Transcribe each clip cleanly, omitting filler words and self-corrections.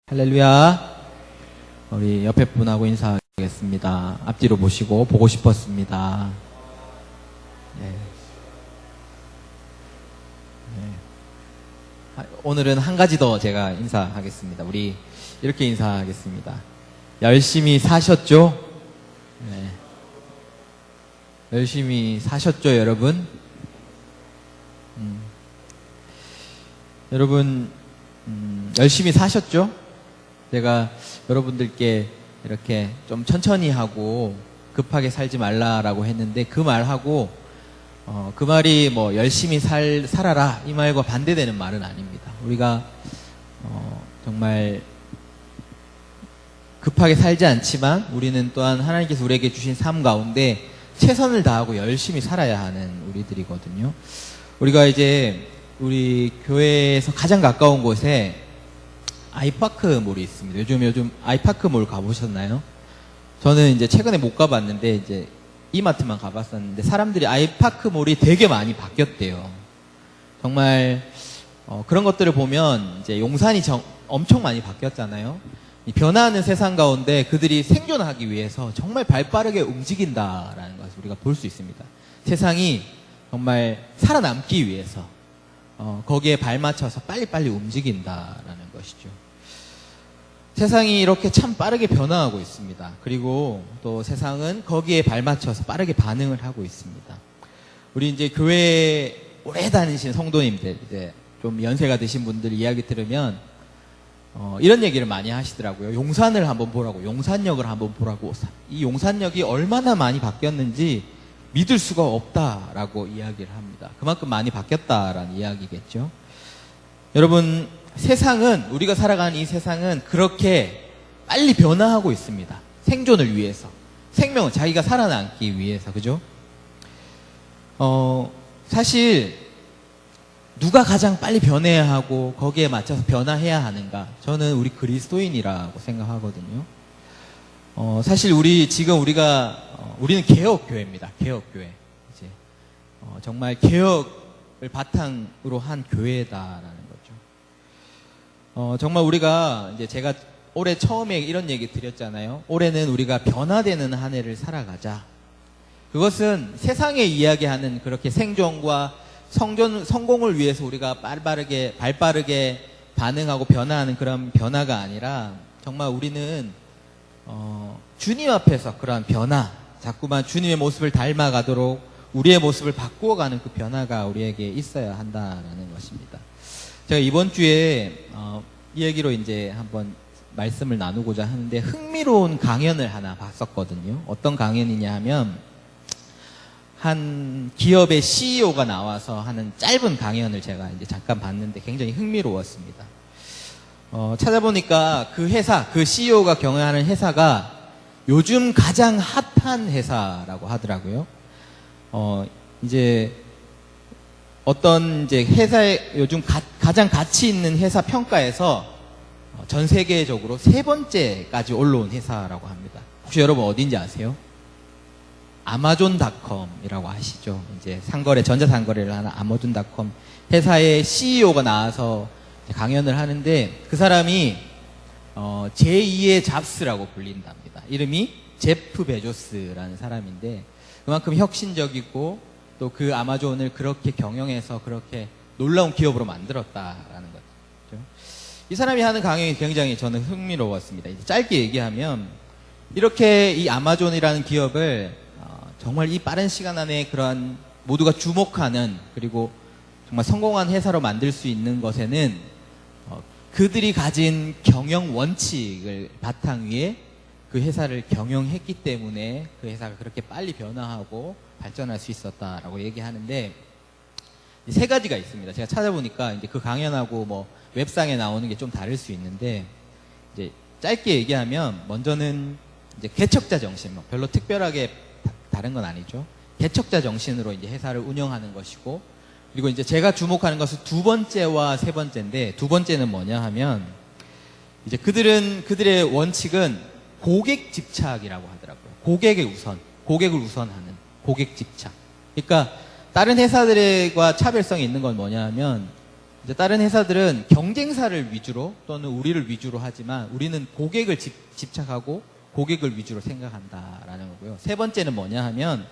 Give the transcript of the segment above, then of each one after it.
할렐루야. 우리 옆에 분하고 인사하겠습니다. 앞뒤로 모시고 보고 싶었습니다. 네. 네. 오늘은 한 가지 더 제가 인사하겠습니다. 우리 이렇게 인사하겠습니다. 열심히 사셨죠? 네. 열심히 사셨죠, 여러분? 여러분, 열심히 사셨죠? 제가 여러분들께 이렇게 좀 천천히 하고 급하게 살지 말라라고 했는데 그 말하고 그 말이 뭐 열심히 살아라 이 말과 반대되는 말은 아닙니다. 우리가 정말 급하게 살지 않지만 우리는 또한 하나님께서 우리에게 주신 삶 가운데 최선을 다하고 열심히 살아야 하는 우리들이거든요. 우리가 이제 우리 교회에서 가장 가까운 곳에 아이파크몰이 있습니다. 요즘 아이파크몰 가보셨나요? 저는 이제 최근에 못 가봤는데 이제 이마트만 가봤었는데 사람들이 아이파크몰이 되게 많이 바뀌었대요. 정말 그런 것들을 보면 이제 용산이 엄청 많이 바뀌었잖아요. 이 변화하는 세상 가운데 그들이 생존하기 위해서 정말 발빠르게 움직인다라는 것을 우리가 볼 수 있습니다. 세상이 정말 살아남기 위해서 거기에 발맞춰서 빨리빨리 움직인다라는 것이죠. 세상이 이렇게 참 빠르게 변화하고 있습니다. 그리고 또 세상은 거기에 발맞춰서 빠르게 반응을 하고 있습니다. 우리 이제 교회에 오래 다니신 성도님들, 이제 좀 연세가 드신 분들 이야기 들으면 이런 얘기를 많이 하시더라고요. 용산을 한번 보라고, 용산역을 한번 보라고. 이 용산역이 얼마나 많이 바뀌었는지 믿을 수가 없다라고 이야기를 합니다. 그만큼 많이 바뀌었다라는 이야기겠죠. 여러분, 세상은, 우리가 살아가는 이 세상은 그렇게 빨리 변화하고 있습니다. 생존을 위해서. 생명은 자기가 살아남기 위해서, 그죠? 사실, 누가 가장 빨리 변해야 하고 거기에 맞춰서 변화해야 하는가? 저는 우리 그리스도인이라고 생각하거든요. 사실 우리는 개혁교회입니다. 개혁교회. 이제, 정말 개혁을 바탕으로 한 교회다라는 정말 우리가 이제 제가 올해 처음에 이런 얘기 드렸잖아요. 올해는 우리가 변화되는 한 해를 살아가자. 그것은 세상에 이야기하는 그렇게 생존과 성공을 위해서 우리가 발빠르게 반응하고 변화하는 그런 변화가 아니라 정말 우리는 주님 앞에서 그러한 변화, 자꾸만 주님의 모습을 닮아가도록 우리의 모습을 바꾸어가는 그 변화가 우리에게 있어야 한다라는 것입니다. 제가 이번 주에 이 얘기로 이제 한번 말씀을 나누고자 하는데 흥미로운 강연을 하나 봤었거든요. 어떤 강연이냐 하면 한 기업의 CEO가 나와서 하는 짧은 강연을 제가 이제 잠깐 봤는데 굉장히 흥미로웠습니다. 찾아보니까 그 CEO가 경영하는 회사가 요즘 가장 핫한 회사라고 하더라고요. 어떤 회사의 요즘 가장 가치 있는 회사 평가에서 전 세계적으로 3번째까지 올라온 회사라고 합니다. 혹시 여러분 어딘지 아세요? 아마존닷컴이라고 아시죠? 이제 전자상거래를 하는 아마존닷컴 회사의 CEO가 나와서 강연을 하는데 그 사람이 제2의 잡스라고 불린답니다. 이름이 제프 베조스라는 사람인데 그만큼 혁신적이고 또 그 아마존을 그렇게 경영해서 그렇게 놀라운 기업으로 만들었다라는 거죠. 이 사람이 하는 강연이 굉장히 저는 흥미로웠습니다. 이제 짧게 얘기하면 이렇게 이 아마존이라는 기업을 정말 이 빠른 시간 안에 그러한 모두가 주목하는 그리고 정말 성공한 회사로 만들 수 있는 것에는 그들이 가진 경영 원칙을 바탕 위에 그 회사를 경영했기 때문에 그 회사가 그렇게 빨리 변화하고 발전할 수 있었다라고 얘기하는데 3가지가 있습니다. 제가 찾아보니까 이제 그 강연하고 뭐 웹상에 나오는 게 좀 다를 수 있는데 이제 짧게 얘기하면 먼저는 이제 개척자 정신, 별로 특별하게 다른 건 아니죠. 개척자 정신으로 이제 회사를 운영하는 것이고 그리고 이제 제가 주목하는 것은 2번째와 3번째인데 2번째는 뭐냐 하면 이제 그들의 원칙은 고객 집착이라고 하더라고요. 고객을 우선하는 고객 집착. 그러니까 다른 회사들과 차별성이 있는 건 뭐냐 하면 이제 다른 회사들은 경쟁사를 위주로 또는 우리를 위주로 하지만 우리는 고객을 집착하고 고객을 위주로 생각한다라는 거고요. 세 번째는 뭐냐 하면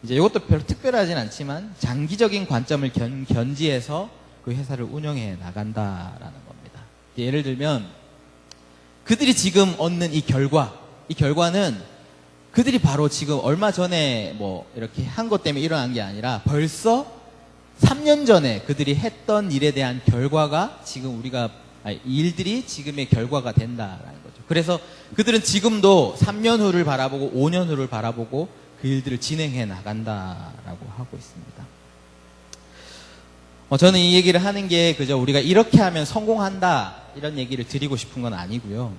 이제 이것도 별로 특별하진 않지만 장기적인 관점을 견지해서 그 회사를 운영해 나간다라는 겁니다. 예를 들면 그들이 지금 얻는 이 결과는 그들이 바로 지금 얼마 전에 뭐 이렇게 한 것 때문에 일어난 게 아니라 벌써 3년 전에 그들이 했던 일에 대한 결과가 지금 일들이 지금의 결과가 된다라는 거죠. 그래서 그들은 지금도 3년 후를 바라보고 5년 후를 바라보고 그 일들을 진행해 나간다라고 하고 있습니다. 저는 이 얘기를 하는 게 그저 우리가 이렇게 하면 성공한다 이런 얘기를 드리고 싶은 건 아니고요.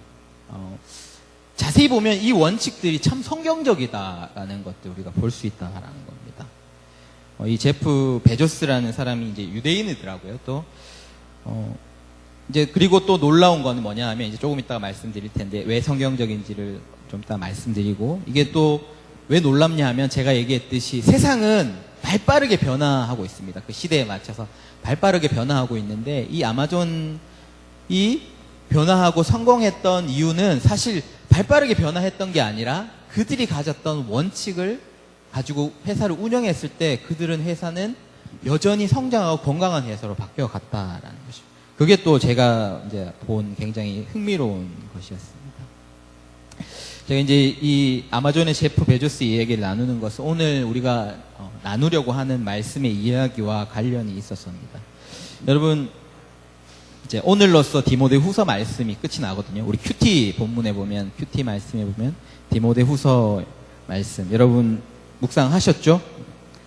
자세히 보면 이 원칙들이 참 성경적이다라는 것들 우리가 볼 수 있다라는 겁니다. 이 제프 베조스라는 사람이 이제 유대인이더라고요. 또 이제 그리고 또 놀라운 건 뭐냐 하면 이제 조금 이따가 말씀드릴 텐데 왜 성경적인지를 좀 이따 말씀드리고 이게 또 왜 놀랍냐 하면 제가 얘기했듯이 세상은 발빠르게 변화하고 있습니다. 그 시대에 맞춰서 발빠르게 변화하고 있는데 이 아마존이 변화하고 성공했던 이유는 사실 발빠르게 변화했던 게 아니라 그들이 가졌던 원칙을 가지고 회사를 운영했을 때 그들은 회사는 여전히 성장하고 건강한 회사로 바뀌어 갔다라는 것이죠. 그게 또 제가 이제 본 굉장히 흥미로운 것이었습니다. 제가 이제 이 아마존의 제프 베조스 이야기를 나누는 것은 오늘 우리가 나누려고 하는 말씀의 이야기와 관련이 있었습니다. 여러분, 이제 오늘로써 디모데 후서 말씀이 끝이 나거든요. 우리 큐티 본문에 보면, 큐티 말씀에 보면 디모데 후서 말씀. 여러분, 묵상하셨죠?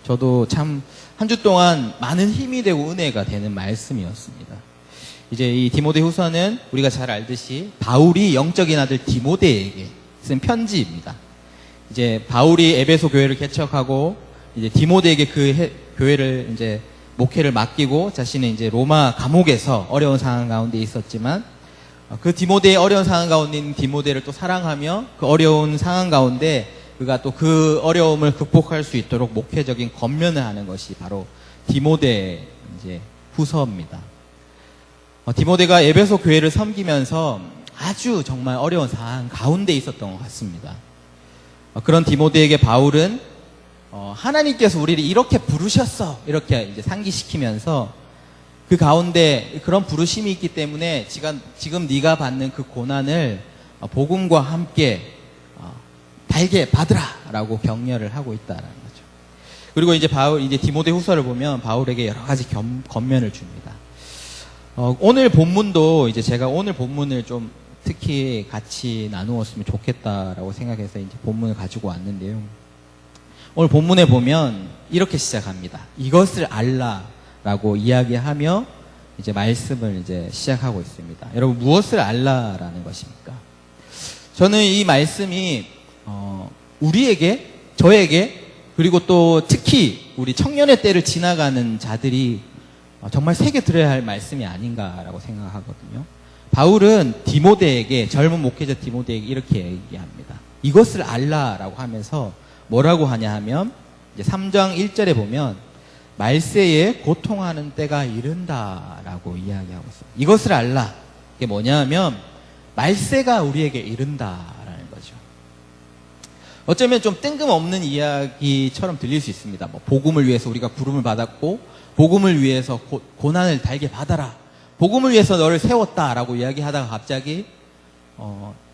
저도 참 한 주 동안 많은 힘이 되고 은혜가 되는 말씀이었습니다. 이제 이 디모데 후서는 우리가 잘 알듯이 바울이 영적인 아들 디모데에게 쓴 편지입니다. 이제 바울이 에베소 교회를 개척하고 이제 디모데에게 그 교회를 이제 목회를 맡기고 자신은 이제 로마 감옥에서 어려운 상황 가운데 있었지만 그 디모데의 어려운 상황 가운데 있는 디모데를 또 사랑하며 그 어려운 상황 가운데 그가 또 그 어려움을 극복할 수 있도록 목회적인 권면을 하는 것이 바로 디모데 이제 후서입니다. 디모데가 에베소 교회를 섬기면서 아주 정말 어려운 상황 가운데 있었던 것 같습니다. 그런 디모데에게 바울은 하나님께서 우리를 이렇게 부르셨어 이렇게 이제 상기시키면서 그 가운데 그런 부르심이 있기 때문에 지금 네가 받는 그 고난을 복음과 함께 달게 받으라라고 격려를 하고 있다라는 거죠. 그리고 이제 디모데 후서를 보면 바울에게 여러 가지 권면을 줍니다. 오늘 본문도 이제 제가 오늘 본문을 좀 특히 같이 나누었으면 좋겠다라고 생각해서 이제 본문을 가지고 왔는데요. 오늘 본문에 보면 이렇게 시작합니다. 이것을 알라라고 이야기하며 이제 말씀을 이제 시작하고 있습니다. 여러분, 무엇을 알라라는 것입니까? 저는 이 말씀이 우리에게, 저에게, 그리고 또 특히 우리 청년의 때를 지나가는 자들이 정말 새겨 들어야 할 말씀이 아닌가라고 생각하거든요. 바울은 디모데에게, 젊은 목회자 디모데에게 이렇게 얘기합니다. 이것을 알라라고 하면서 뭐라고 하냐 하면 이제 3장 1절에 보면 말세에 고통하는 때가 이른다라고 이야기하고 있어요. 이것을 알라. 이게 뭐냐 하면 말세가 우리에게 이른다라는 거죠. 어쩌면 좀 뜬금없는 이야기처럼 들릴 수 있습니다. 뭐 복음을 위해서 우리가 부름을 받았고 복음을 위해서 고난을 달게 받아라. 복음을 위해서 너를 세웠다라고 이야기하다가 갑자기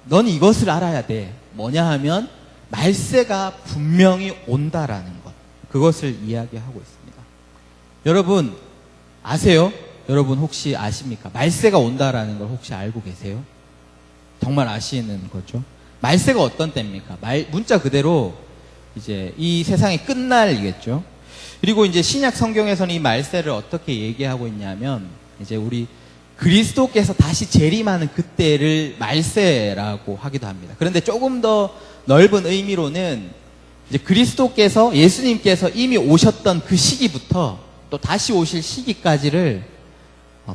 넌 이것을 알아야 돼. 뭐냐 하면 말세가 분명히 온다라는 것. 그것을 이야기하고 있습니다. 여러분 아세요? 여러분 혹시 아십니까? 말세가 온다라는 걸 혹시 알고 계세요? 정말 아시는 거죠? 말세가 어떤 때입니까? 문자 그대로 이제 이 세상의 끝날이겠죠. 그리고 이제 신약 성경에서는 이 말세를 어떻게 얘기하고 있냐면 이제 우리 그리스도께서 다시 재림하는 그때를 말세라고 하기도 합니다. 그런데 조금 더 넓은 의미로는 이제 그리스도께서, 예수님께서 이미 오셨던 그 시기부터 또 다시 오실 시기까지를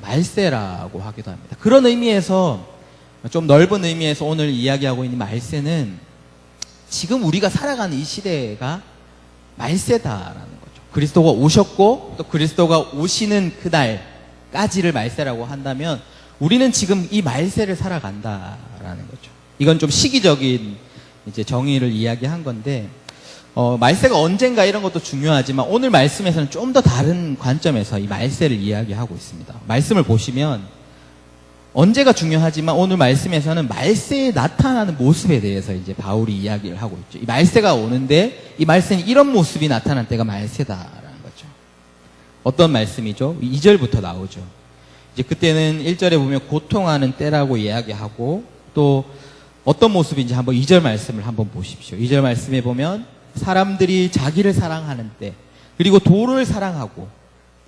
말세라고 하기도 합니다. 그런 의미에서, 좀 넓은 의미에서 오늘 이야기하고 있는 말세는 지금 우리가 살아가는 이 시대가 말세다라는 거죠. 그리스도가 오셨고 또 그리스도가 오시는 그날, 까지를 말세라고 한다면 우리는 지금 이 말세를 살아간다라는 거죠. 이건 좀 시기적인 이제 정의를 이야기한 건데, 말세가 언젠가 이런 것도 중요하지만 오늘 말씀에서는 좀 더 다른 관점에서 이 말세를 이야기하고 있습니다. 말씀을 보시면 언제가 중요하지만 오늘 말씀에서는 말세에 나타나는 모습에 대해서 이제 바울이 이야기를 하고 있죠. 이 말세가 오는데 이 말세는 이런 모습이 나타날 때가 말세다라는 거죠. 어떤 말씀이죠? 2절부터 나오죠. 이제 그때는 1절에 보면 고통하는 때라고 이야기하고, 또 어떤 모습인지 한번 2절 말씀을 한번 보십시오. 2절 말씀에 보면 사람들이 자기를 사랑하는 때, 그리고 돈을 사랑하고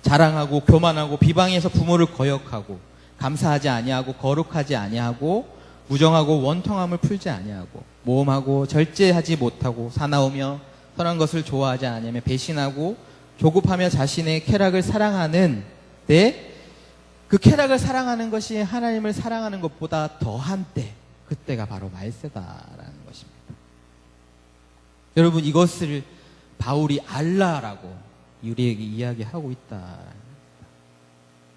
자랑하고 교만하고 비방해서 부모를 거역하고 감사하지 아니하고 거룩하지 아니하고 무정하고 원통함을 풀지 아니하고 모험하고 절제하지 못하고 사나우며 선한 것을 좋아하지 아니하며 배신하고 조급하며 자신의 쾌락을 사랑하는 때, 그 쾌락을 사랑하는 것이 하나님을 사랑하는 것보다 더한 때, 그때가 바로 말세다라는 것입니다. 여러분, 이것을 바울이 알라라고 우리에게 이야기하고 있다.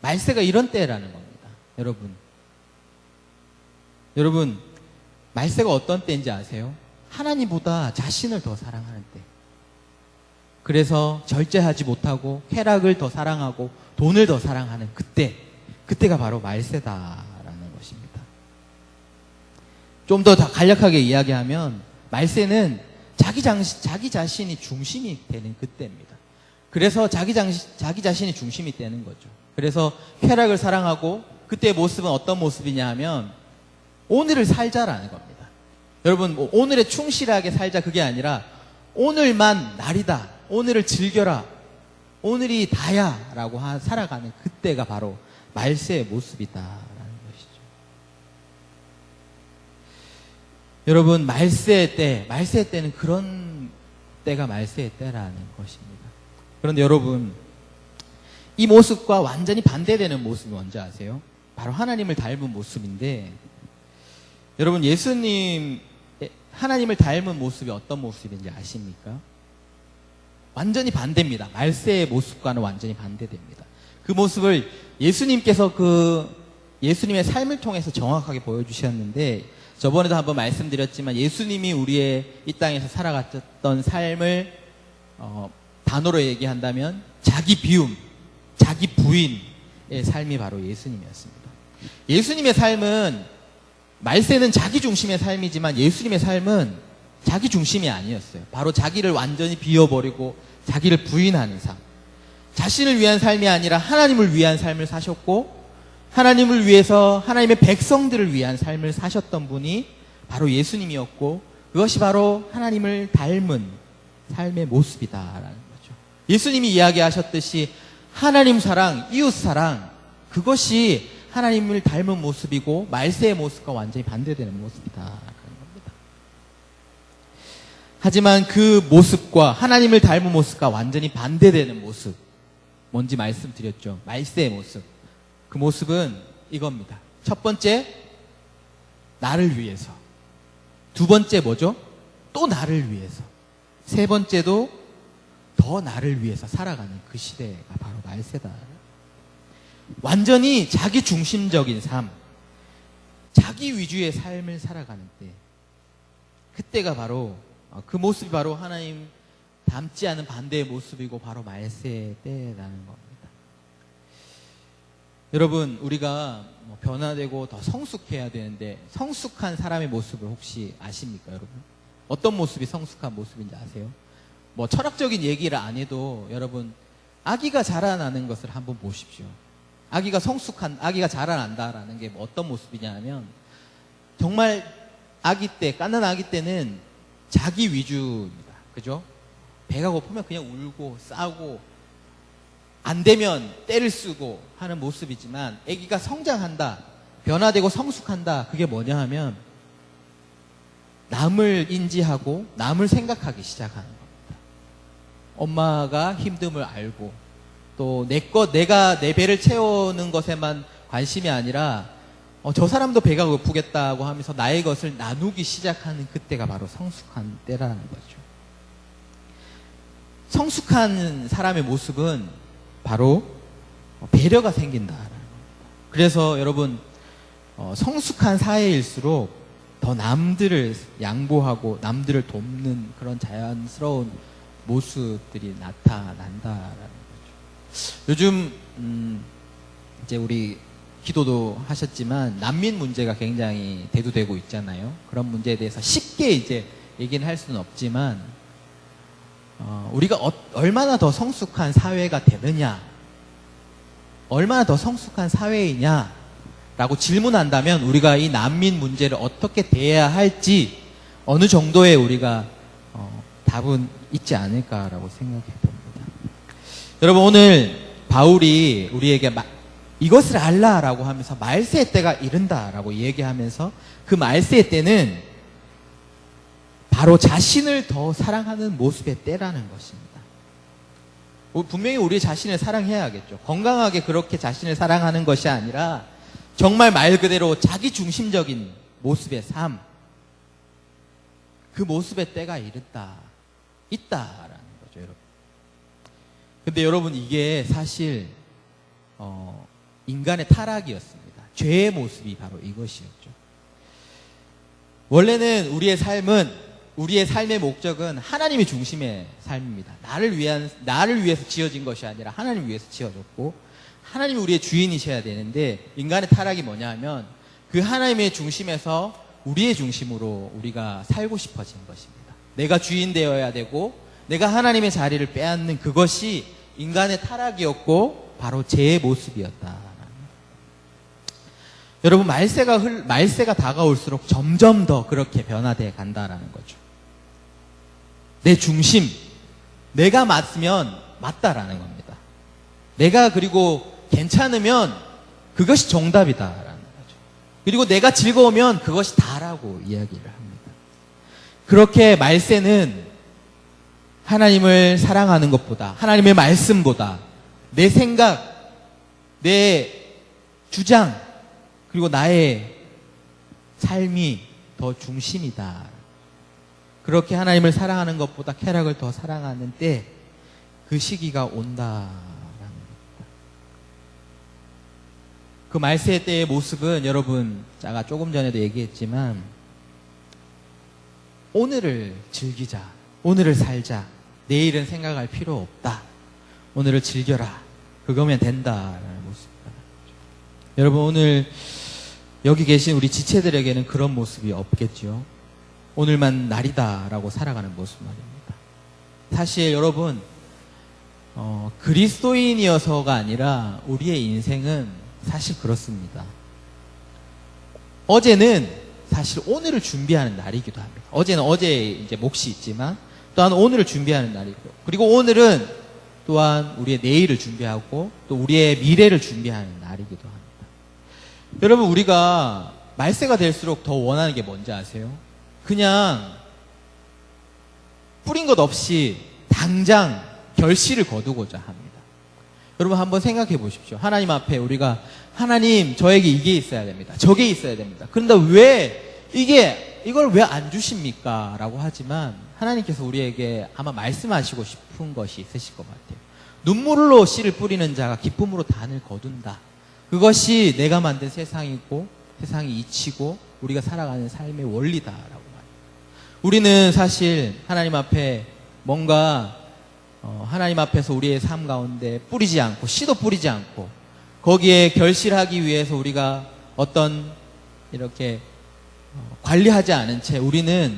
말세가 이런 때라는 겁니다. 여러분, 말세가 어떤 때인지 아세요? 하나님보다 자신을 더 사랑하는 때. 그래서 절제하지 못하고 쾌락을 더 사랑하고 돈을 더 사랑하는 그때가 바로 말세다라는 것입니다. 좀 더 간략하게 이야기하면 말세는 자기 자신이 중심이 되는 그때입니다. 그래서 자기 자신이 중심이 되는 거죠. 그래서 쾌락을 사랑하고, 그때의 모습은 어떤 모습이냐 하면 오늘을 살자라는 겁니다. 여러분, 뭐 오늘에 충실하게 살자 그게 아니라 오늘만 날이다, 오늘을 즐겨라, 오늘이 다야 라고 살아가는 그때가 바로 말세의 모습이다라는 것이죠. 여러분, 말세의 때는 그런 때가 말세의 때라는 것입니다. 그런데 여러분, 이 모습과 완전히 반대되는 모습이 뭔지 아세요? 바로 하나님을 닮은 모습인데, 여러분, 하나님을 닮은 모습이 어떤 모습인지 아십니까? 완전히 반대입니다. 말세의 모습과는 완전히 반대됩니다. 그 모습을 예수님께서 예수님의 삶을 통해서 정확하게 보여주셨는데, 저번에도 한번 말씀드렸지만 예수님이 우리의 이 땅에서 살아갔던 삶을 단어로 얘기한다면 자기 비움, 자기 부인의 삶이 바로 예수님이었습니다. 예수님의 삶은, 말세는 자기 중심의 삶이지만 예수님의 삶은 자기 중심이 아니었어요. 바로 자기를 완전히 비워버리고 자기를 부인하는 삶. 자신을 위한 삶이 아니라 하나님을 위한 삶을 사셨고, 하나님을 위해서 하나님의 백성들을 위한 삶을 사셨던 분이 바로 예수님이었고, 그것이 바로 하나님을 닮은 삶의 모습이다라는 거죠. 예수님이 이야기하셨듯이 하나님 사랑, 이웃 사랑, 그것이 하나님을 닮은 모습이고 말세의 모습과 완전히 반대되는 모습이다라는 겁니다. 하지만 그 모습과 하나님을 닮은 모습과 완전히 반대되는 모습, 뭔지 말씀드렸죠. 말세의 모습. 그 모습은 이겁니다. 첫 번째, 나를 위해서. 두 번째 뭐죠? 또 나를 위해서. 세 번째도 더 나를 위해서 살아가는 그 시대가 바로 말세다. 완전히 자기 중심적인 삶, 자기 위주의 삶을 살아가는 때, 그때가 바로, 그 모습이 바로 하나님 닮지 않은 반대의 모습이고 바로 말세의 때라는 겁니다. 여러분, 우리가 변화되고 더 성숙해야 되는데, 성숙한 사람의 모습을 혹시 아십니까, 여러분? 어떤 모습이 성숙한 모습인지 아세요? 철학적인 얘기를 안 해도 여러분, 아기가 자라나는 것을 한번 보십시오. 아기가 자라난다라는 게 어떤 모습이냐 하면, 정말 깐난 아기 때는 자기 위주입니다. 그죠? 배가 고프면 그냥 울고 싸우고, 안 되면 때를 쓰고 하는 모습이지만, 아기가 성장한다, 변화되고 성숙한다, 그게 뭐냐 하면 남을 인지하고 남을 생각하기 시작하는 겁니다. 엄마가 힘듦을 알고, 또 내가 내 배를 채우는 것에만 관심이 아니라 저 사람도 배가 고프겠다고 하면서 나의 것을 나누기 시작하는 그때가 바로 성숙한 때라는 거죠. 성숙한 사람의 모습은 바로 배려가 생긴다. 그래서 여러분 성숙한 사회일수록 더 남들을 양보하고 남들을 돕는 그런 자연스러운 모습들이 나타난다라는 거죠. 요즘 이제 우리 기도도 하셨지만 난민 문제가 굉장히 대두되고 있잖아요. 그런 문제에 대해서 쉽게 이제 얘기는 할 수는 없지만 우리가 얼마나 더 성숙한 사회가 되느냐, 얼마나 더 성숙한 사회이냐 라고 질문한다면 우리가 이 난민 문제를 어떻게 대해야 할지 어느 정도의 우리가 답은 있지 않을까라고 생각해 봅니다. 여러분, 오늘 바울이 우리에게 이것을 알라라고 하면서 말세의 때가 이른다라고 얘기하면서 그 말세의 때는 바로 자신을 더 사랑하는 모습의 때라는 것입니다. 분명히 우리 자신을 사랑해야겠죠. 건강하게 그렇게 자신을 사랑하는 것이 아니라 정말 말 그대로 자기 중심적인 모습의 삶, 그 모습의 때가 있다라는 거죠, 여러분. 근데 여러분, 이게 사실 인간의 타락이었습니다. 죄의 모습이 바로 이것이었죠. 원래는 우리의 삶의 목적은 하나님이 중심의 삶입니다. 나를 위해서 지어진 것이 아니라 하나님을 위해서 지어졌고, 하나님이 우리의 주인이셔야 되는데, 인간의 타락이 뭐냐 하면 그 하나님의 중심에서 우리의 중심으로 우리가 살고 싶어진 것입니다. 내가 주인 되어야 되고 내가 하나님의 자리를 빼앗는 그것이 인간의 타락이었고 바로 죄의 모습이었다. 여러분, 말세가 다가올수록 점점 더 그렇게 변화되어 간다라는 거죠. 내 중심, 내가 맞으면 맞다라는 겁니다. 내가 그리고 괜찮으면 그것이 정답이다라는 거죠. 그리고 내가 즐거우면 그것이 다라고 이야기를 합니다. 그렇게 말세는 하나님을 사랑하는 것보다, 하나님의 말씀보다 내 생각, 내 주장, 그리고 나의 삶이 더 중심이다. 그렇게 하나님을 사랑하는 것보다 쾌락을 더 사랑하는 때 그 시기가 온다라는 겁니다. 그 말세 때의 모습은 여러분, 제가 조금 전에도 얘기했지만 오늘을 즐기자, 오늘을 살자, 내일은 생각할 필요 없다, 오늘을 즐겨라, 그거면 된다라는 모습입니다. 여러분, 오늘 여기 계신 우리 지체들에게는 그런 모습이 없겠죠. 오늘만 날이다라고 살아가는 모습 말입니다. 사실 여러분, 그리스도인이어서가 아니라 우리의 인생은 사실 그렇습니다. 어제는 사실 오늘을 준비하는 날이기도 합니다. 어제는 어제 이제 몫이 있지만 또한 오늘을 준비하는 날이고, 그리고 오늘은 또한 우리의 내일을 준비하고 또 우리의 미래를 준비하는 날이기도 합니다. 여러분, 우리가 말세가 될수록 더 원하는 게 뭔지 아세요? 그냥 뿌린 것 없이 당장 결실을 거두고자 합니다. 여러분, 한번 생각해 보십시오. 하나님 앞에 우리가, 하나님, 저에게 이게 있어야 됩니다, 저게 있어야 됩니다. 그런데 왜 이걸 왜 안 주십니까? 라고 하지만 하나님께서 우리에게 아마 말씀하시고 싶은 것이 있으실 것 같아요. 눈물로 씨를 뿌리는 자가 기쁨으로 단을 거둔다. 그것이 내가 만든 세상이고 세상이 이치고 우리가 살아가는 삶의 원리다라고 말해요. 우리는 사실 하나님 앞에 뭔가 하나님 앞에서 우리의 삶 가운데 뿌리지 않고, 씨도 뿌리지 않고, 거기에 결실하기 위해서 우리가 어떤 이렇게 관리하지 않은 채 우리는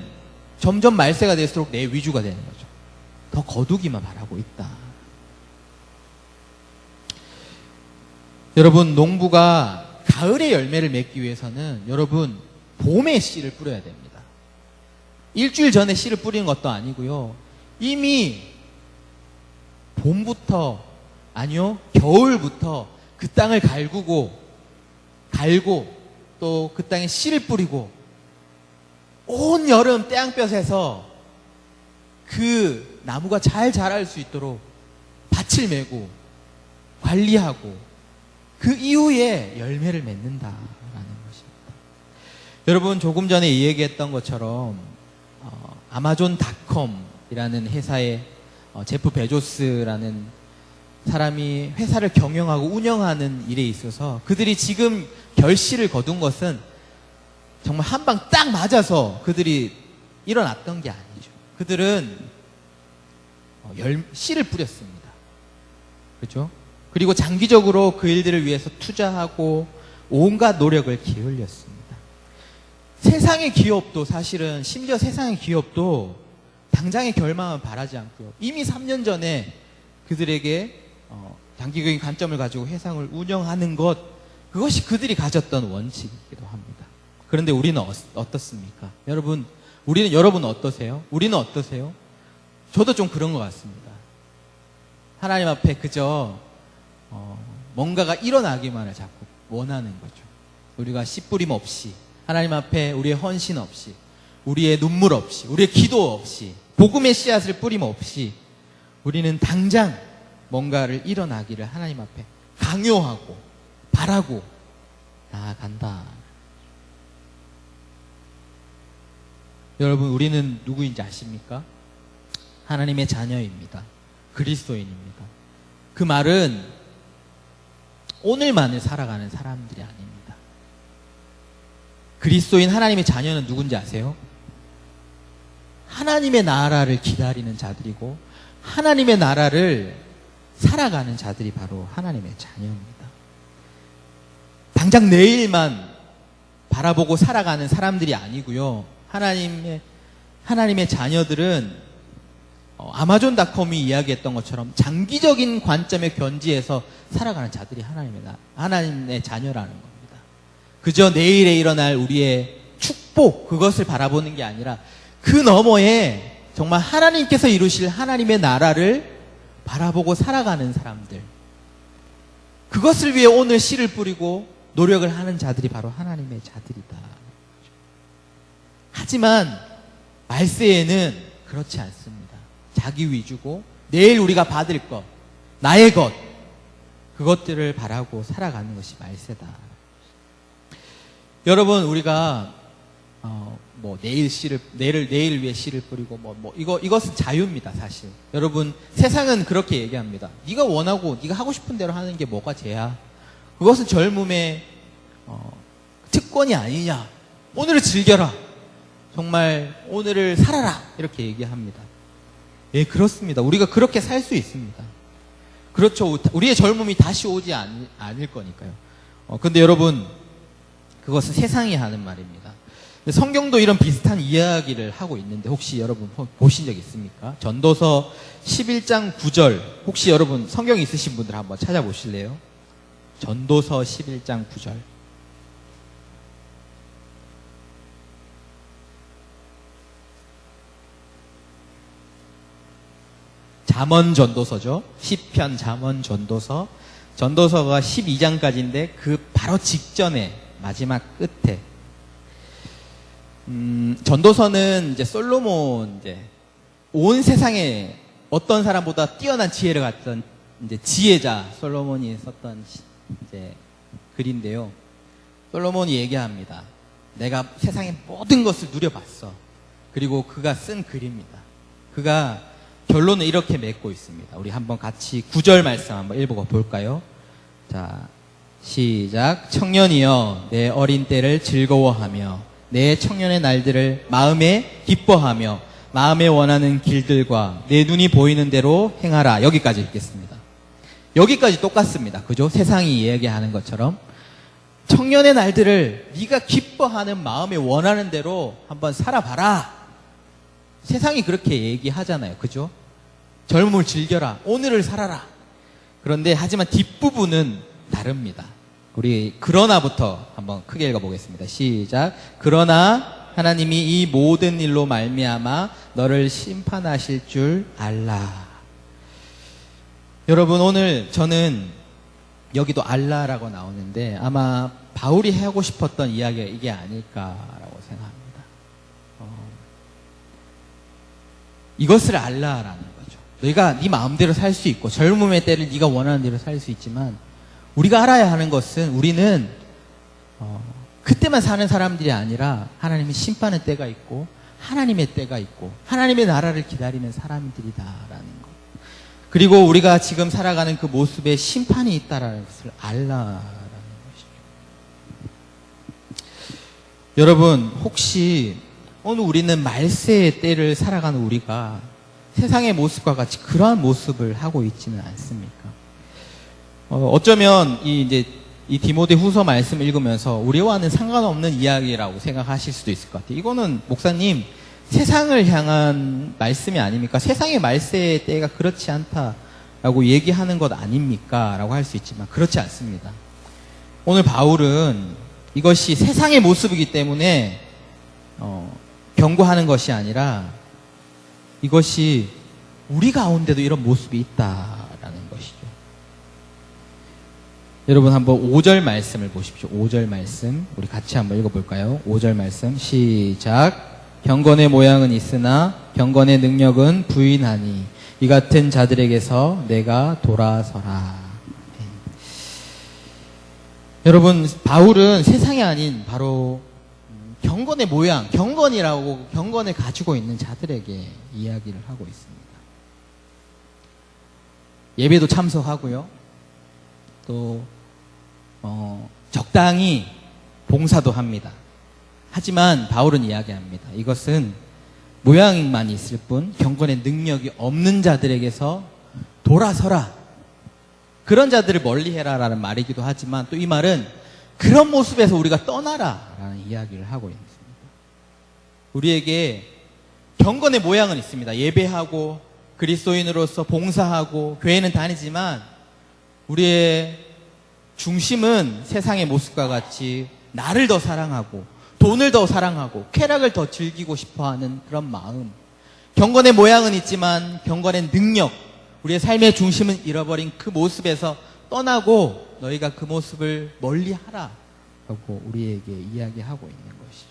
점점 말세가 될수록 내 위주가 되는 거죠. 더 거두기만 바라고 있다. 여러분, 농부가 가을의 열매를 맺기 위해서는 여러분, 봄에 씨를 뿌려야 됩니다. 일주일 전에 씨를 뿌리는 것도 아니고요, 이미 봄부터, 아니요, 겨울부터 그 땅을 갈고 또 그 땅에 씨를 뿌리고 온 여름 떼양볕에서 그 나무가 잘 자랄 수 있도록 밭을 메고 관리하고 그 이후에 열매를 맺는다라는 것입니다. 여러분, 조금 전에 얘기했던 것처럼 아마존닷컴이라는 회사의 제프 베조스라는 사람이 회사를 경영하고 운영하는 일에 있어서 그들이 지금 결실을 거둔 것은 정말 한 방 딱 맞아서 그들이 일어났던 게 아니죠. 그들은 씨를 뿌렸습니다. 그렇죠? 그리고 장기적으로 그 일들을 위해서 투자하고 온갖 노력을 기울였습니다. 세상의 기업도 사실은, 심지어 세상의 기업도 당장의 결말은 바라지 않고요. 이미 3년 전에 그들에게 장기적인 관점을 가지고 회사를 운영하는 것, 그것이 그들이 가졌던 원칙이기도 합니다. 그런데 우리는 어떻습니까? 여러분 어떠세요? 우리는 어떠세요? 저도 좀 그런 것 같습니다. 하나님 앞에 그저 뭔가가 일어나기만을 자꾸 원하는 거죠. 우리가 씨 뿌림 없이, 하나님 앞에 우리의 헌신 없이, 우리의 눈물 없이, 우리의 기도 없이, 복음의 씨앗을 뿌림 없이 우리는 당장 뭔가를 일어나기를 하나님 앞에 강요하고 바라고 나아간다. 여러분, 우리는 누구인지 아십니까? 하나님의 자녀입니다. 그리스도인입니다. 그 말은 오늘만을 살아가는 사람들이 아닙니다. 그리스도인 하나님의 자녀는 누군지 아세요? 하나님의 나라를 기다리는 자들이고 하나님의 나라를 살아가는 자들이 바로 하나님의 자녀입니다. 당장 내일만 바라보고 살아가는 사람들이 아니고요. 하나님의 자녀들은 아마존닷컴이 이야기했던 것처럼 장기적인 관점의 견지에서 살아가는 자들이 하나님의 자녀라는 겁니다. 그저 내일에 일어날 우리의 축복, 그것을 바라보는 게 아니라 그 너머에 정말 하나님께서 이루실 하나님의 나라를 바라보고 살아가는 사람들, 그것을 위해 오늘 씨를 뿌리고 노력을 하는 자들이 바로 하나님의 자들이다. 하지만 말세에는 그렇지 않습니다. 자기 위주고 내일 우리가 받을 것, 나의 것, 그것들을 바라고 살아가는 것이 말세다. 여러분, 우리가 내일 위해 씨를 뿌리고 이것은 자유입니다, 사실. 여러분, 세상은 그렇게 얘기합니다. 네가 원하고 네가 하고 싶은 대로 하는 게 뭐가 죄야? 그것은 젊음의 특권이 아니냐? 오늘을 즐겨라. 정말 오늘을 살아라. 이렇게 얘기합니다. 예, 그렇습니다. 우리가 그렇게 살 수 있습니다. 그렇죠. 우리의 젊음이 다시 오지 않을 거니까요. 근데 여러분, 그것은 세상이 하는 말입니다. 성경도 이런 비슷한 이야기를 하고 있는데 혹시 여러분 보신 적 있습니까? 전도서 11장 9절, 혹시 여러분 성경 있으신 분들 한번 찾아보실래요? 전도서 11장 9절. 잠언 전도서죠. 시편, 잠언 전도서. 전도서가 12장까지인데 그 바로 직전에, 마지막 끝에, 전도서는 이제 솔로몬, 온 세상에 어떤 사람보다 뛰어난 지혜를 갖던 지혜자 솔로몬이 썼던 글인데요. 솔로몬이 얘기합니다. 내가 세상의 모든 것을 누려봤어. 그리고 그가 쓴 글입니다. 그가 결론을 이렇게 맺고 있습니다. 우리 한번 같이 9절 말씀 한번 읽어볼까요? 자, 시작. 청년이여, 내 어린 때를 즐거워하며 내 청년의 날들을 마음에 기뻐하며 마음에 원하는 길들과 내 눈이 보이는 대로 행하라. 여기까지 읽겠습니다. 여기까지 똑같습니다. 그죠? 세상이 이야기하는 것처럼 청년의 날들을 네가 기뻐하는 마음에 원하는 대로 한번 살아봐라. 세상이 그렇게 얘기하잖아요. 그죠? 젊음을 즐겨라. 오늘을 살아라. 그런데 하지만 뒷부분은 다릅니다. 우리 그러나부터 한번 크게 읽어보겠습니다. 시작. 그러나 하나님이 이 모든 일로 말미암아 너를 심판하실 줄 알라. 여러분, 오늘 저는 여기도 알라라고 나오는데 아마 바울이 하고 싶었던 이야기가 이게 아닐까라고 생각합니다. 이것을 알라라는 거죠. 너희가 네 마음대로 살 수 있고 젊음의 때를 네가 원하는 대로 살 수 있지만 우리가 알아야 하는 것은 우리는 그때만 사는 사람들이 아니라 하나님이 심판의 때가 있고 하나님의 때가 있고 하나님의 나라를 기다리는 사람들이다라는 것. 그리고 우리가 지금 살아가는 그 모습에 심판이 있다라는 것을 알라라는 것이죠. 여러분, 혹시 오늘 우리는 말세의 때를 살아가는 우리가 세상의 모습과 같이 그러한 모습을 하고 있지는 않습니까? 어쩌면 이 디모데 후서 말씀을 읽으면서 우리와는 상관없는 이야기라고 생각하실 수도 있을 것 같아요. 이거는 목사님 세상을 향한 말씀이 아닙니까? 세상의 말세의 때가 그렇지 않다라고 얘기하는 것 아닙니까? 라고 할 수 있지만 그렇지 않습니다. 오늘 바울은 이것이 세상의 모습이기 때문에 경고하는 것이 아니라 이것이 우리 가운데도 이런 모습이 있다라는 것이죠. 여러분 한번 5절 말씀을 보십시오. 5절 말씀 우리 같이 한번 읽어볼까요? 5절 말씀 시작. 경건의 모양은 있으나 경건의 능력은 부인하니 이 같은 자들에게서 내가 돌아서라. 네. 여러분, 바울은 세상이 아닌 바로 경건의 모양, 경건을 가지고 있는 자들에게 이야기를 하고 있습니다. 예배도 참석하고요. 또 적당히 봉사도 합니다. 하지만 바울은 이야기합니다. 이것은 모양만 있을 뿐 경건의 능력이 없는 자들에게서 돌아서라. 그런 자들을 멀리해라라는 말이기도 하지만 또 이 말은 그런 모습에서 우리가 떠나라라는 이야기를 하고 있습니다. 우리에게 경건의 모양은 있습니다. 예배하고 그리스도인으로서 봉사하고 교회는 다니지만 우리의 중심은 세상의 모습과 같이 나를 더 사랑하고 돈을 더 사랑하고 쾌락을 더 즐기고 싶어하는 그런 마음. 경건의 모양은 있지만 경건의 능력, 우리의 삶의 중심은 잃어버린 그 모습에서 떠나고 너희가 그 모습을 멀리하라 라고 우리에게 이야기하고 있는 것이죠.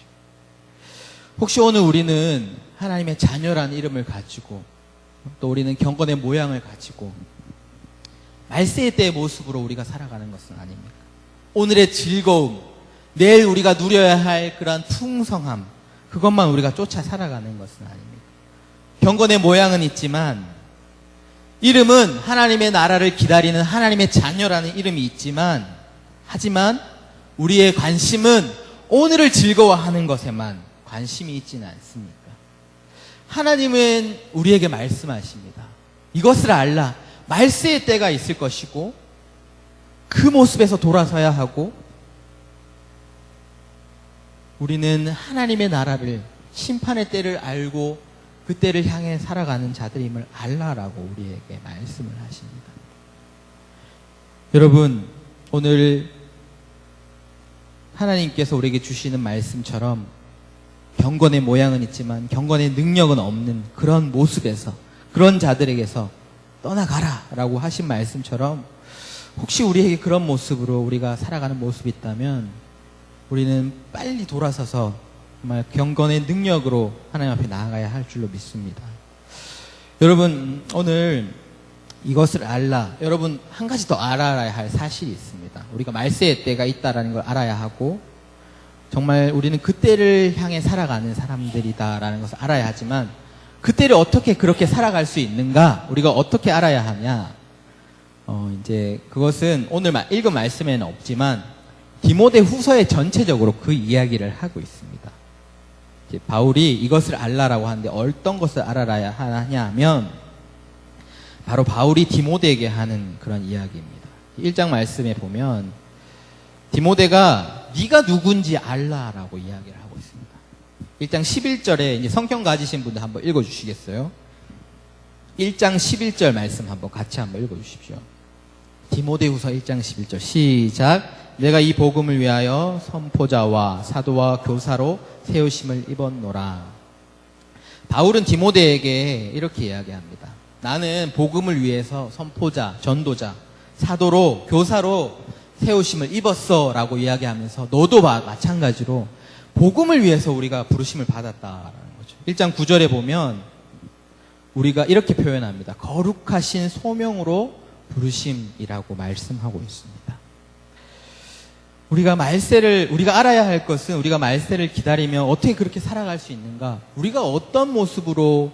혹시 오늘 우리는 하나님의 자녀라는 이름을 가지고 또 우리는 경건의 모양을 가지고 말세의 때의 모습으로 우리가 살아가는 것은 아닙니까? 오늘의 즐거움, 내일 우리가 누려야 할 그러한 풍성함, 그것만 우리가 쫓아 살아가는 것은 아닙니까? 경건의 모양은 있지만 이름은 하나님의 나라를 기다리는 하나님의 자녀라는 이름이 있지만 하지만 우리의 관심은 오늘을 즐거워하는 것에만 관심이 있지는 않습니까? 하나님은 우리에게 말씀하십니다. 이것을 알라. 말세의 때가 있을 것이고 그 모습에서 돌아서야 하고 우리는 하나님의 나라를 심판의 때를 알고 그 때를 향해 살아가는 자들임을 알라라고 우리에게 말씀을 하십니다. 여러분, 오늘 하나님께서 우리에게 주시는 말씀처럼 경건의 모양은 있지만 경건의 능력은 없는 그런 모습에서 그런 자들에게서 떠나가라 라고 하신 말씀처럼 혹시 우리에게 그런 모습으로 우리가 살아가는 모습이 있다면 우리는 빨리 돌아서서 정말 경건의 능력으로 하나님 앞에 나아가야 할 줄로 믿습니다. 여러분, 오늘 이것을 알라. 여러분, 한 가지 더 알아야 할 사실이 있습니다. 우리가 말세의 때가 있다라는 걸 알아야 하고 정말 우리는 그 때를 향해 살아가는 사람들이다라는 것을 알아야 하지만 그 때를 어떻게 그렇게 살아갈 수 있는가? 우리가 어떻게 알아야 하냐? 이제 그것은 오늘 읽은 말씀에는 없지만 디모데 후서에 전체적으로 그 이야기를 하고 있습니다. 이제 바울이 이것을 알라라고 하는데 어떤 것을 알아야 하냐 하면 바로 바울이 디모데에게 하는 그런 이야기입니다. 1장 말씀에 보면 디모데가 네가 누군지 알라라고 이야기를 하고 있습니다. 1장 11절에 이제 성경 가지신 분들 한번 읽어주시겠어요? 1장 11절 말씀 한번 같이 한번 읽어주십시오. 디모데후서 1장 11절 시작. 내가 이 복음을 위하여 선포자와 사도와 교사로 세우심을 입었노라. 바울은 디모데에게 이렇게 이야기합니다. 나는 복음을 위해서 선포자, 전도자, 사도로, 교사로 세우심을 입었어 라고 이야기하면서 너도 마찬가지로 복음을 위해서 우리가 부르심을 받았다라는 거죠. 1장 9절에 보면 우리가 이렇게 표현합니다. 거룩하신 소명으로 부르심이라고 말씀하고 있습니다. 우리가 알아야 할 것은 우리가 말세를 기다리며 어떻게 그렇게 살아갈 수 있는가? 우리가 어떤 모습으로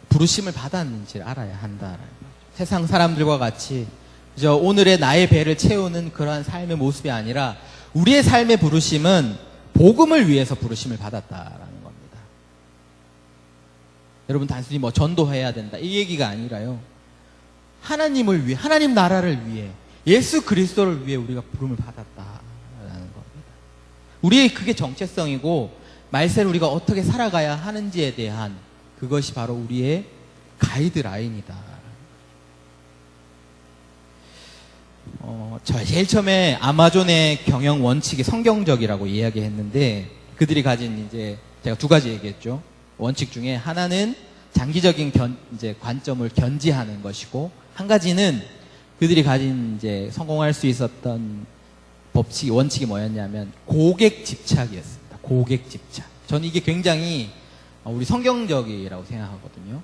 부르심을 받았는지를 알아야 한다라는 거죠. 세상 사람들과 같이 그저 오늘의 나의 배를 채우는 그러한 삶의 모습이 아니라 우리의 삶의 부르심은 복음을 위해서 부르심을 받았다라는 겁니다. 여러분 단순히 뭐 전도해야 된다 이 얘기가 아니라요. 하나님을 위해, 하나님 나라를 위해, 예수 그리스도를 위해 우리가 부름을 받았다라는 겁니다. 우리의 그게 정체성이고 말세를 우리가 어떻게 살아가야 하는지에 대한 그것이 바로 우리의 가이드라인이다. 제일 처음에 아마존의 경영 원칙이 성경적이라고 이야기했는데 그들이 가진 이제 제가 두 가지 얘기했죠. 원칙 중에 하나는 장기적인 이제 관점을 견지하는 것이고 한 가지는 그들이 가진 이제 성공할 수 있었던 원칙이 뭐였냐면 고객 집착이었습니다. 고객 집착. 저는 이게 굉장히 우리 성경적이라고 생각하거든요.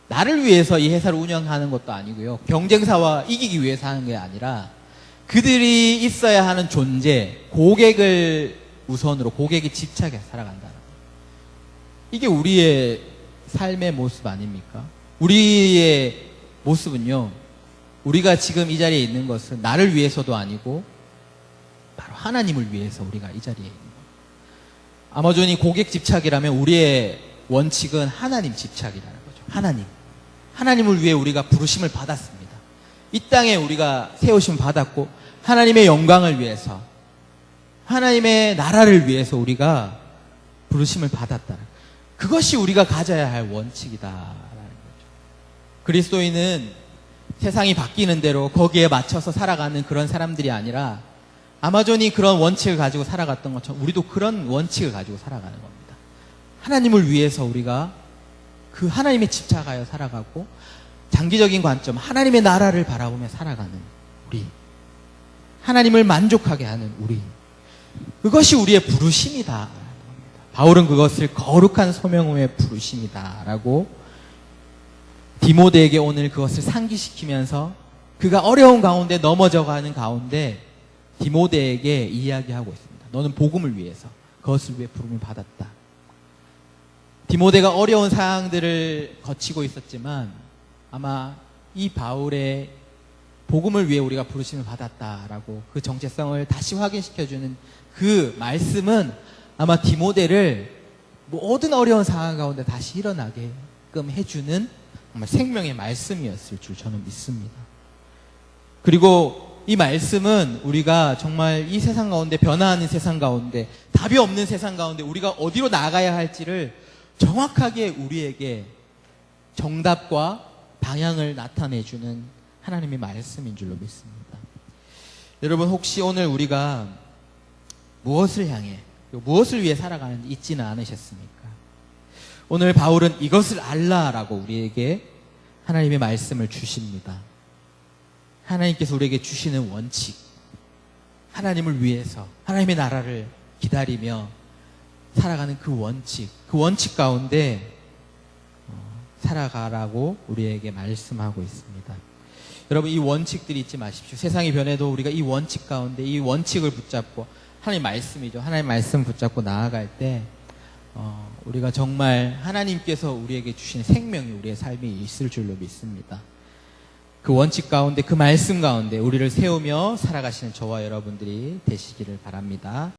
나를 위해서 이 회사를 운영하는 것도 아니고요. 경쟁사와 이기기 위해서 하는 게 아니라 그들이 있어야 하는 존재, 고객을 우선으로 고객이 집착해 살아간다는 거예요. 이게 우리의 삶의 모습 아닙니까? 우리의 모습은요. 우리가 지금 이 자리에 있는 것은 나를 위해서도 아니고 바로 하나님을 위해서 우리가 이 자리에 있는 거예요. 아마존이 고객 집착이라면 우리의 원칙은 하나님 집착이라는 거죠. 하나님을 위해 우리가 부르심을 받았습니다. 이 땅에 우리가 세우심을 받았고 하나님의 영광을 위해서 하나님의 나라를 위해서 우리가 부르심을 받았다. 그것이 우리가 가져야 할 원칙이다라는 거죠. 그리스도인은 세상이 바뀌는 대로 거기에 맞춰서 살아가는 그런 사람들이 아니라 아마존이 그런 원칙을 가지고 살아갔던 것처럼 우리도 그런 원칙을 가지고 살아가는 겁니다. 하나님을 위해서 우리가 그 하나님에 집착하여 살아가고 장기적인 관점, 하나님의 나라를 바라보며 살아가는 우리, 하나님을 만족하게 하는 우리, 그것이 우리의 부르심이다. 바울은 그것을 거룩한 소명의 부르심이다라고 디모데에게 오늘 그것을 상기시키면서 그가 어려운 가운데 넘어져가는 가운데 디모데에게 이야기하고 있습니다. 너는 복음을 위해서 그것을 위해 부름을 받았다. 디모데가 어려운 상황들을 거치고 있었지만 아마 이 바울의 복음을 위해 우리가 부르심을 받았다라고 그 정체성을 다시 확인시켜주는 그 말씀은 아마 디모데를 모든 어려운 상황 가운데 다시 일어나게끔 해주는 정말 생명의 말씀이었을 줄 저는 믿습니다. 그리고 이 말씀은 우리가 정말 이 세상 가운데 변화하는 세상 가운데 답이 없는 세상 가운데 우리가 어디로 나가야 할지를 정확하게 우리에게 정답과 방향을 나타내주는 하나님의 말씀인 줄로 믿습니다. 여러분 혹시 오늘 우리가 무엇을 향해 무엇을 위해 살아가는지 잊지는 않으셨습니까? 오늘 바울은 이것을 알라라고 우리에게 하나님의 말씀을 주십니다. 하나님께서 우리에게 주시는 원칙, 하나님을 위해서 하나님의 나라를 기다리며 살아가는 그 원칙 가운데 살아가라고 우리에게 말씀하고 있습니다. 여러분 이 원칙들이 잊지 마십시오. 세상이 변해도 우리가 이 원칙 가운데 이 원칙을 붙잡고 하나님 말씀이죠. 하나님 말씀 붙잡고 나아갈 때 우리가 정말 하나님께서 우리에게 주신 생명이 우리의 삶에 있을 줄로 믿습니다. 그 원칙 가운데 그 말씀 가운데 우리를 세우며 살아가시는 저와 여러분들이 되시기를 바랍니다.